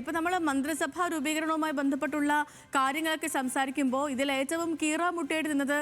ഇപ്പൊ നമ്മൾ മന്ത്രിസഭാ രൂപീകരണവുമായി ബന്ധപ്പെട്ടുള്ള കാര്യങ്ങളൊക്കെ സംസാരിക്കുമ്പോൾ ഇതിൽ ഏറ്റവും കീറാമുട്ടിയായിട്ട് നിന്നത്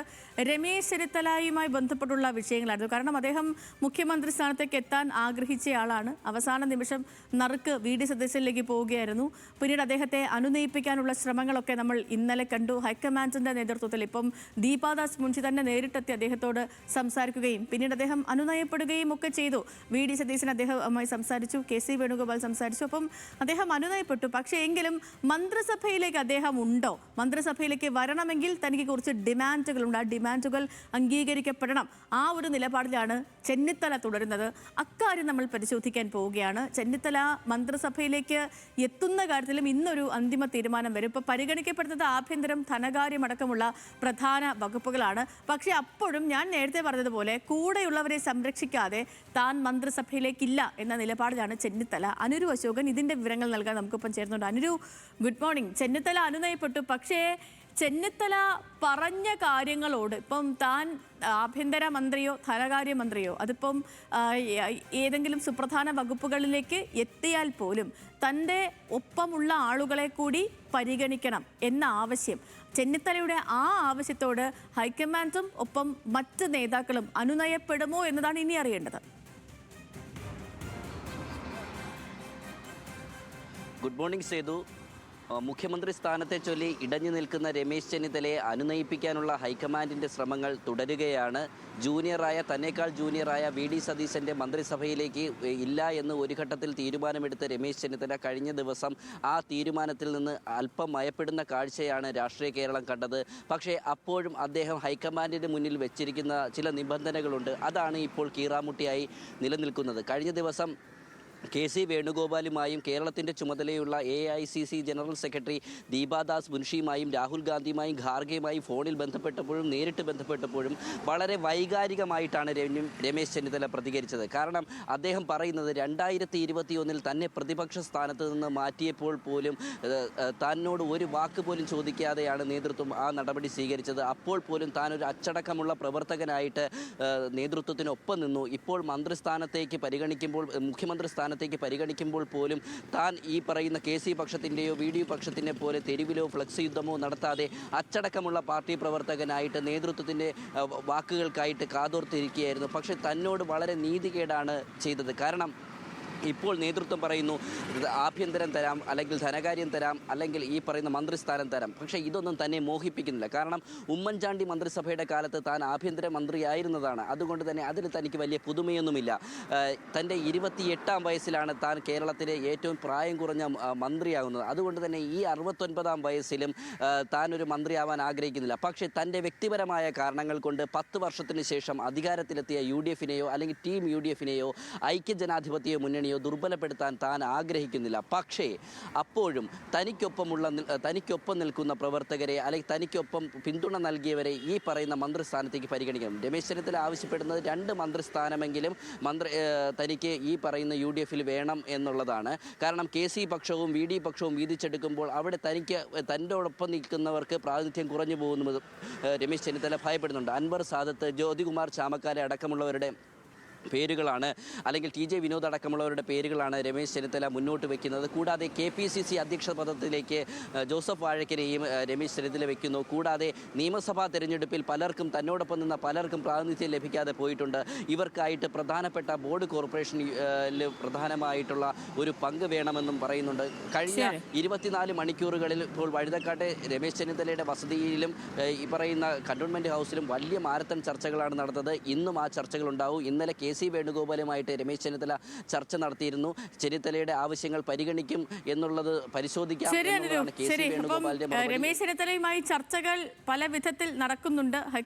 രമേശ് ചെന്നിത്തലയുമായി ബന്ധപ്പെട്ടുള്ള വിഷയങ്ങളായിരുന്നു. കാരണം അദ്ദേഹം മുഖ്യമന്ത്രി സ്ഥാനത്തേക്ക് എത്താൻ ആഗ്രഹിച്ചയാളാണ്. അവസാന നിമിഷം നറുക്ക് വി.ഡി. സതീശനിലേക്ക് പോവുകയായിരുന്നു. പിന്നീട് അദ്ദേഹത്തെ അനുനയിപ്പിക്കാനുള്ള ശ്രമങ്ങളൊക്കെ നമ്മൾ ഇന്നലെ കണ്ടു. ഹൈക്കമാൻഡിന്റെ നേതൃത്വത്തിൽ ഇപ്പം ദീപാദാസ് മുൻഷി തന്നെ നേരിട്ടെത്തി അദ്ദേഹത്തോട് സംസാരിക്കുകയും പിന്നീട് അദ്ദേഹം അനുനയപ്പെടുകയും ഒക്കെ ചെയ്തു. വി.ഡി. സതീശൻ അദ്ദേഹവുമായി സംസാരിച്ചു, കെ.സി. വേണുഗോപാൽ സംസാരിച്ചു. അപ്പം അദ്ദേഹം അനുനയിപ്പെട്ടു. പക്ഷേ എങ്കിലും മന്ത്രിസഭയിലേക്ക് അദ്ദേഹം ഉണ്ടോ? മന്ത്രിസഭയിലേക്ക് വരണമെങ്കിൽ തനിക്ക് കുറച്ച് ഡിമാൻഡുകളുണ്ട്. ആ ഡിമാൻഡുകൾ അംഗീകരിക്കപ്പെടണം. ആ ഒരു നിലപാടിലാണ് ചെന്നിത്തല തുടരുന്നത്. അക്കാര്യം നമ്മൾ പരിശോധിക്കാൻ പോവുകയാണ്. ചെന്നിത്തല മന്ത്രിസഭയിലേക്ക് എത്തുന്ന കാര്യത്തിലും ഇന്നൊരു അന്തിമ തീരുമാനം വരും. ഇപ്പോൾ പരിഗണിക്കപ്പെടുന്നത് ആഭ്യന്തരം, ധനകാര്യമടക്കമുള്ള പ്രധാന വകുപ്പുകളാണ്. പക്ഷേ അപ്പോഴും ഞാൻ നേരത്തെ പറഞ്ഞതുപോലെ കൂടെയുള്ളവരെ സംരക്ഷിക്കാതെ താൻ മന്ത്രിസഭയിലേക്കില്ല എന്ന നിലപാടിലാണ് ചെന്നിത്തല. അനുരു അശോകൻ ഇതിന്റെ വിവരങ്ങൾ നൽകാൻ നമുക്കൊപ്പം ചേർന്നുണ്ട്. അനുരു, ഗുഡ് മോർണിംഗ്. ചെന്നിത്തല അനുനയപ്പെട്ടു. പക്ഷേ ചെന്നിത്തല പറഞ്ഞ കാര്യങ്ങളോട് ഇപ്പം താൻ ആഭ്യന്തരമന്ത്രിയോ ധനകാര്യമന്ത്രിയോ അതിപ്പം ഏതെങ്കിലും സുപ്രധാന വകുപ്പുകളിലേക്ക് എത്തിയാൽ പോലും തൻ്റെ ഒപ്പമുള്ള ആളുകളെ കൂടി പരിഗണിക്കണം എന്ന ആവശ്യം, ചെന്നിത്തലയുടെ ആ ആവശ്യത്തോട് ഹൈക്കമാൻഡും ഒപ്പം മറ്റ് നേതാക്കളും അനുനയപ്പെടുമോ എന്നതാണ് ഇനി അറിയേണ്ടത്. Good morning Sethu. മുഖ്യമന്ത്രി സ്ഥാനത്തെ ചൊല്ലി ഇടഞ്ഞു നിൽക്കുന്ന രമേശ് ചെന്നിത്തലയെ അനുനയിപ്പിക്കാനുള്ള ഹൈക്കമാൻഡിൻ്റെ ശ്രമങ്ങൾ തുടരുകയാണ്. തന്നേക്കാൾ ജൂനിയറായ വി.ഡി. സതീശൻ്റെ മന്ത്രിസഭയിലേക്ക് ഇല്ല എന്ന് ഒരു ഘട്ടത്തിൽ തീരുമാനമെടുത്ത രമേശ് ചെന്നിത്തല കഴിഞ്ഞ ദിവസം ആ തീരുമാനത്തിൽ നിന്ന് അല്പം മയപ്പെടുന്ന കാഴ്ചയാണ് രാഷ്ട്രീയ കേരളം കണ്ടത്. പക്ഷേ അപ്പോഴും അദ്ദേഹം ഹൈക്കമാൻഡിന് മുന്നിൽ വെച്ചിരിക്കുന്ന ചില നിബന്ധനകളുണ്ട്. അതാണ് ഇപ്പോൾ കീറാമുട്ടിയായി നിലനിൽക്കുന്നത്. കഴിഞ്ഞ ദിവസം കെ.സി. വേണുഗോപാലുമായും കേരളത്തിൻ്റെ ചുമതലയുള്ള AICC. General secretary Deepa Das മുൻഷിയുമായും Rahul ഗാന്ധിയുമായും ഖാർഗെയുമായും ഫോണിൽ ബന്ധപ്പെട്ടപ്പോഴും നേരിട്ട് ബന്ധപ്പെട്ടപ്പോഴും വളരെ വൈകാരികമായിട്ടാണ് രമേശ് ചെന്നിത്തല പ്രതികരിച്ചത്. കാരണം അദ്ദേഹം പറയുന്നത് 2021 തന്നെ പ്രതിപക്ഷ സ്ഥാനത്ത് നിന്ന് മാറ്റിയപ്പോൾ പോലും തന്നോട് ഒരു വാക്ക് പോലും ചോദിക്കാതെയാണ് നേതൃത്വം ആ നടപടി സ്വീകരിച്ചത്. അപ്പോൾ പോലും താൻ ഒരു അച്ചടക്കമുള്ള പ്രവർത്തകനായിട്ട് നേതൃത്വത്തിനൊപ്പം നിന്നു. ഇപ്പോൾ മന്ത്രിസ്ഥാനത്തേക്ക് പരിഗണിക്കുമ്പോൾ, മുഖ്യമന്ത്രി സ്ഥാനത്തേക്ക് പരിഗണിക്കുമ്പോൾ പോലും താൻ ഈ പറയുന്ന കെ.സി. പക്ഷത്തിൻ്റെയോ വി.ഡി. പക്ഷത്തിനെ പോലെ തെരുവിലോ ഫ്ലക്സ് യുദ്ധമോ നടത്താതെ അച്ചടക്കമുള്ള പാർട്ടി പ്രവർത്തകനായിട്ട് നേതൃത്വത്തിൻ്റെ വാക്കുകൾക്കായിട്ട് കാതോർത്തിരിക്കുകയായിരുന്നു. പക്ഷേ തന്നോട് വളരെ നീതികേടാണ് ചെയ്തത്. കാരണം ഇപ്പോൾ നേതൃത്വം പറയുന്നു ആഭ്യന്തരം തരാം, അല്ലെങ്കിൽ ധനകാര്യം തരാം, അല്ലെങ്കിൽ ഈ പറയുന്ന മന്ത്രിസ്ഥാനം തരാം. പക്ഷേ ഇതൊന്നും തന്നെ മോഹിപ്പിക്കുന്നില്ല. കാരണം ഉമ്മൻചാണ്ടി മന്ത്രിസഭയുടെ കാലത്ത് താൻ ആഭ്യന്തര മന്ത്രിയായിരുന്നതാണ്. അതുകൊണ്ട് തന്നെ അതിൽ തനിക്ക് വലിയ പുതുമയൊന്നുമില്ല. തൻ്റെ 28ാം വയസ്സിലാണ് താൻ കേരളത്തിലെ ഏറ്റവും പ്രായം കുറഞ്ഞ മന്ത്രിയാകുന്നത്. അതുകൊണ്ട് തന്നെ ഈ 69ാം വയസ്സിലും താൻ ഒരു മന്ത്രിയാവാൻ ആഗ്രഹിക്കുന്നില്ല. പക്ഷേ തൻ്റെ വ്യക്തിപരമായ കാരണങ്ങൾ കൊണ്ട് 10 വർഷത്തിന് ശേഷം അധികാരത്തിലെത്തിയ യു.ഡി.എഫിനെയോ അല്ലെങ്കിൽ ടീം യു.ഡി.എഫിനെയോ ഐക്യജനാധിപത്യ മുന്നണി ദുർബലപ്പെടുത്താൻ താൻ ആഗ്രഹിക്കുന്നില്ല. പക്ഷേ അപ്പോഴും തനിക്കൊപ്പം നിൽക്കുന്ന പ്രവർത്തകരെ, അല്ലെങ്കിൽ തനിക്കൊപ്പം പിന്തുണ നൽകിയവരെ ഈ പറയുന്ന മന്ത്രിസ്ഥാനത്തേക്ക് പരിഗണിക്കണം. രമേശ് ചെന്നിത്തല ആവശ്യപ്പെടുന്നത് 2 മന്ത്രിസ്ഥാനമെങ്കിലും തനിക്ക് ഈ പറയുന്ന യു.ഡി.എഫിൽ വേണം എന്നുള്ളതാണ്. കാരണം കെ.സി. പക്ഷവും വി.ഡി. പക്ഷവും വീതിച്ചെടുക്കുമ്പോൾ അവിടെ തന്നോടൊപ്പം നിൽക്കുന്നവർക്ക് പ്രാതിനിധ്യം കുറഞ്ഞു പോകുന്നത് രമേശ് ചെന്നിത്തല ഭയപ്പെടുന്നുണ്ട്. അൻവർ സാദത്ത്, ജ്യോതികുമാർ ചാമക്കാല അടക്കമുള്ളവരുടെ പേരുകളാണ്, അല്ലെങ്കിൽ ടി.ജെ. വിനോദ് അടക്കമുള്ളവരുടെ പേരുകളാണ് രമേശ് ചെന്നിത്തല മുന്നോട്ട് വയ്ക്കുന്നത്. കൂടാതെ കെ.പി.സി.സി. അധ്യക്ഷ പദത്തിലേക്ക് ജോസഫ് വാഴക്കനെയും രമേശ് ചെന്നിത്തല വയ്ക്കുന്നു. കൂടാതെ നിയമസഭാ തെരഞ്ഞെടുപ്പിൽ തന്നോടൊപ്പം നിന്ന പലർക്കും പ്രാതിനിധ്യം ലഭിക്കാതെ പോയിട്ടുണ്ട്. ഇവർക്കായിട്ട് പ്രധാനപ്പെട്ട ബോർഡ് കോർപ്പറേഷനിൽ പ്രധാനമായിട്ടുള്ള ഒരു പങ്ക് വേണമെന്നും പറയുന്നുണ്ട്. കഴിഞ്ഞ 24 മണിക്കൂറുകളിൽ ഇപ്പോൾ വഴുതക്കാട്ടെ രമേശ് ചെന്നിത്തലയുടെ വസതിയിലും ഈ പറയുന്ന കണ്ടോൺമെൻറ്റ് ഹൗസിലും വലിയ മാരത്തൺ ചർച്ചകളാണ് നടന്നത്. ഇന്നും ആ ചർച്ചകളുണ്ടാവും. ഇന്നലെ കെ.സി. വേണുഗോപാലുമായിട്ട് രമേശ് ചെന്നിത്തല ചർച്ച നടത്തിയിരുന്നു. ചെന്നിത്തലയുടെ ആവശ്യങ്ങൾ പരിഗണിക്കും എന്നുള്ളത് പരിശോധിക്കാം എന്നുള്ളതാണ് കെ.സി. വേണുഗോപാലിന്റെ മറുപടി. രമേശ് ചെന്നിത്തലയുമായി ചർച്ചകൾ പല വിധത്തിൽ നടക്കുന്നുണ്ട്.